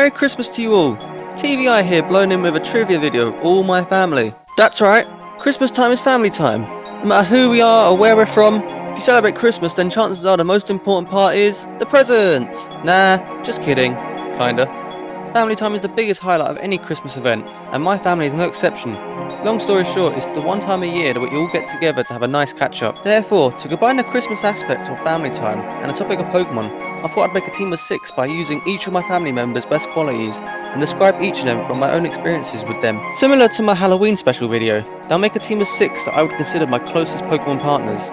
Merry Christmas to you all! TVI here, blown in with a trivia video of all my family. That's right, Christmas time is family time. No matter who we are or where we're from, if you celebrate Christmas, then chances are the most important part is the presents. Nah, just kidding. Kinda. Family time is the biggest highlight of any Christmas event, and my family is no exception. Long story short, it's the one time a year that we all get together to have a nice catch-up. Therefore, to combine the Christmas aspect of family time and the topic of Pokémon, I thought I'd make a team of 6 by using each of my family members' best qualities and describe each of them from my own experiences with them. Similar to my Halloween special video, they'll make a team of 6 that I would consider my closest Pokémon partners.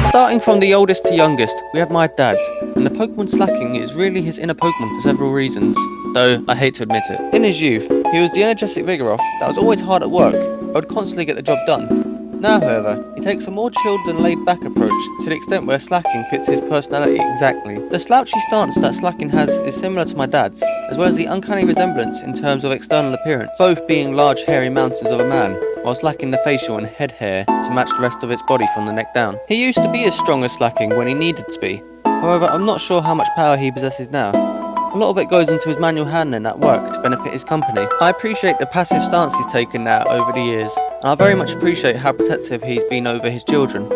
Starting from the oldest to youngest, we have my dad, and the Pokémon slacking is really his inner Pokémon for several reasons, though I hate to admit it. In his youth, he was the energetic Vigoroth that was always hard at work, but would constantly get the job done. Now, however, he takes a more chilled and laid-back approach to the extent where slacking fits his personality exactly. The slouchy stance that slacking has is similar to my dad's, as well as the uncanny resemblance in terms of external appearance, both being large hairy mountains of a man, whilst lacking the facial and head hair to match the rest of its body from the neck down. He used to be as strong as slacking when he needed to be, however I'm not sure how much power he possesses now. A lot of it goes into his manual handling at work to benefit his company. I appreciate the passive stance he's taken now over the years, and I very much appreciate how protective he's been over his children.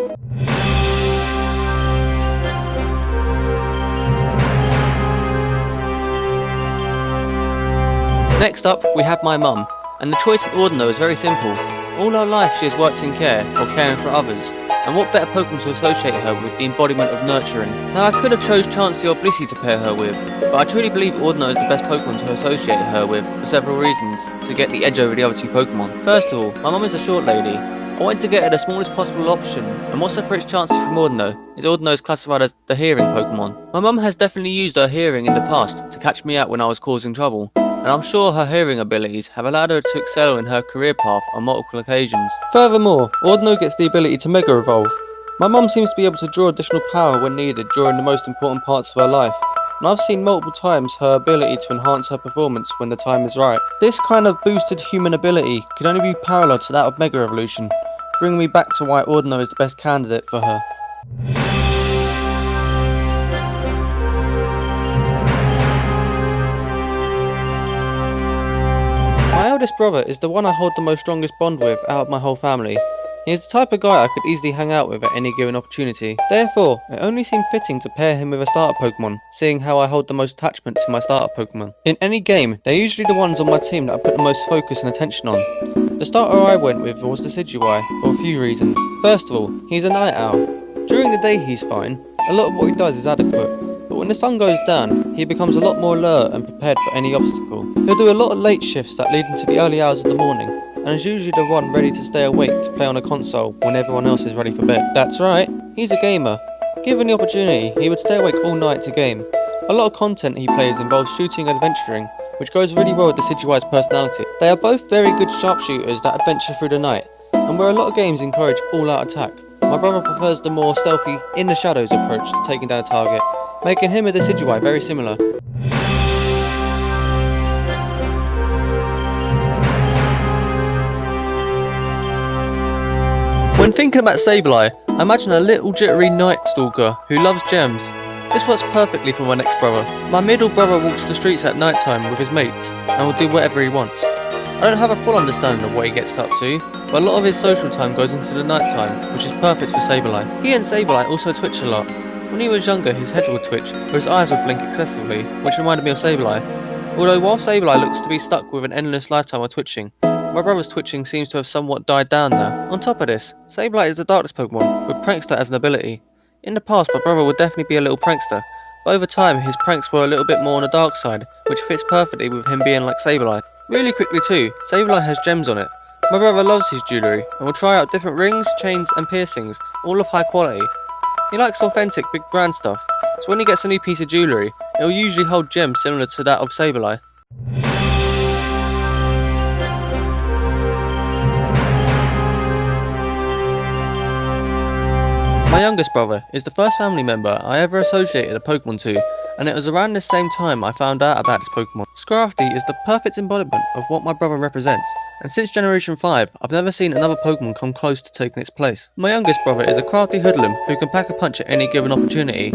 Next up, we have my mum, and the choice at Ordino is very simple. All her life she has worked in care, or caring for others, and what better Pokemon to associate her with the embodiment of nurturing. Now I could have chose Chansey or Blissey to pair her with, but I truly believe Ordino is the best Pokemon to associate her with for several reasons to get the edge over the other two Pokemon. First of all, my mum is a short lady. I wanted to get her the smallest possible option, and what separates Chansey from Ordino is Ordino is classified as the hearing Pokemon. My mum has definitely used her hearing in the past to catch me out when I was causing trouble, and I'm sure her hearing abilities have allowed her to excel in her career path on multiple occasions. Furthermore, Ordino gets the ability to Mega Evolve. My mum seems to be able to draw additional power when needed during the most important parts of her life, and I've seen multiple times her ability to enhance her performance when the time is right. This kind of boosted human ability could only be parallel to that of Mega Evolution, bringing me back to why Ordino is the best candidate for her. My eldest brother is the one I hold the most strongest bond with out of my whole family. He is the type of guy I could easily hang out with at any given opportunity. Therefore, it only seemed fitting to pair him with a starter Pokemon, seeing how I hold the most attachment to my starter Pokemon. In any game, they're usually the ones on my team that I put the most focus and attention on. The starter I went with was the Decidueye, for a few reasons. First of all, he's a night owl. During the day he's fine, a lot of what he does is adequate, but when the sun goes down, he becomes a lot more alert and prepared for any obstacle. He'll do a lot of late shifts that lead into the early hours of the morning, and is usually the one ready to stay awake to play on a console when everyone else is ready for bed. That's right, he's a gamer. Given the opportunity, he would stay awake all night to game. A lot of content he plays involves shooting and adventuring, which goes really well with the Decidueye's personality. They are both very good sharpshooters that adventure through the night, and where a lot of games encourage all-out attack, my brother prefers the more stealthy, in the shadows approach to taking down a target, making him and Decidueye very similar. When thinking about Sableye, I imagine a little jittery night stalker who loves gems. This works perfectly for my next brother. My middle brother walks the streets at night time with his mates and will do whatever he wants. I don't have a full understanding of what he gets up to, but a lot of his social time goes into the night time, which is perfect for Sableye. He and Sableye also twitch a lot. When he was younger, his head would twitch, or his eyes would blink excessively, which reminded me of Sableye. Although while Sableye looks to be stuck with an endless lifetime of twitching, my brother's twitching seems to have somewhat died down now. On top of this, Sableye is the Darkness Pokemon, with Prankster as an ability. In the past, my brother would definitely be a little prankster, but over time his pranks were a little bit more on the dark side, which fits perfectly with him being like Sableye. Really quickly too, Sableye has gems on it. My brother loves his jewellery, and will try out different rings, chains and piercings, all of high quality. He likes authentic, big brand stuff, so when he gets a new piece of jewellery, it will usually hold gems similar to that of Sableye. My youngest brother is the first family member I ever associated a Pokemon to, and it was around this same time I found out about this Pokemon. Scrafty is the perfect embodiment of what my brother represents, and since Generation 5, I've never seen another Pokemon come close to taking its place. My youngest brother is a crafty hoodlum who can pack a punch at any given opportunity.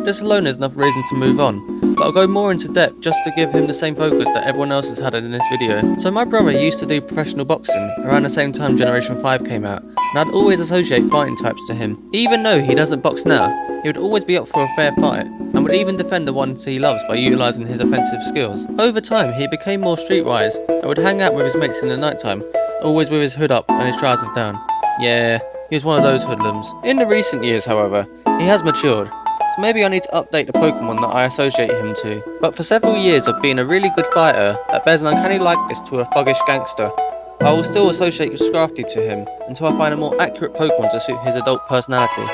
This alone is enough reason to move on, but I'll go more into depth just to give him the same focus that everyone else has had in this video. So my brother used to do professional boxing around the same time Generation 5 came out, and I'd always associate fighting types to him. Even though he doesn't box now, he would always be up for a fair fight, and would even defend the ones he loves by utilising his offensive skills. Over time, he became more streetwise and would hang out with his mates in the night time, always with his hood up and his trousers down. Yeah, he was one of those hoodlums. In the recent years, however, he has matured, so maybe I need to update the Pokemon that I associate him to. But for several years of being a really good fighter that bears an uncanny likeness to a thuggish gangster, I will still associate Scrafty to him until I find a more accurate Pokemon to suit his adult personality.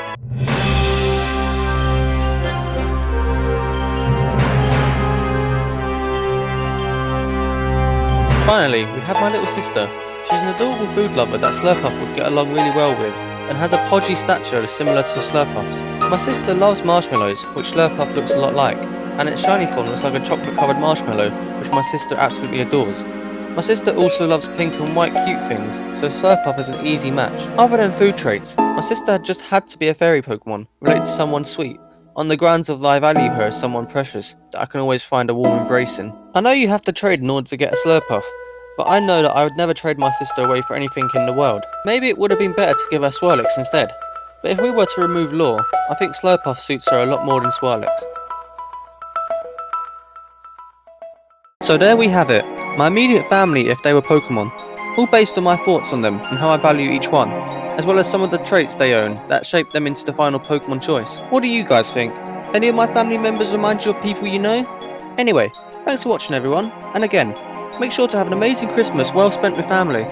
Finally, we have my little sister. She's an adorable food lover that Slurpuff would get along really well with, and has a podgy stature similar to Slurpuff's. My sister loves marshmallows, which Slurpuff looks a lot like, and its shiny form looks like a chocolate covered marshmallow, which my sister absolutely adores. My sister also loves pink and white cute things, so Slurpuff is an easy match. Other than food traits, my sister just had to be a fairy Pokemon, related to someone sweet, on the grounds of I value her as someone precious, that I can always find a warm embrace in. I know you have to trade in order to get a Slurpuff, but I know that I would never trade my sister away for anything in the world. Maybe it would have been better to give her Swirlix instead, but if we were to remove Lure, I think Slurpuff suits her a lot more than Swirlix. So there we have it, my immediate family if they were Pokemon, all based on my thoughts on them and how I value each one, as well as some of the traits they own that shape them into the final Pokemon choice. What do you guys think? Any of my family members remind you of people you know? Anyway, thanks for watching everyone, and again, make sure to have an amazing Christmas well spent with family.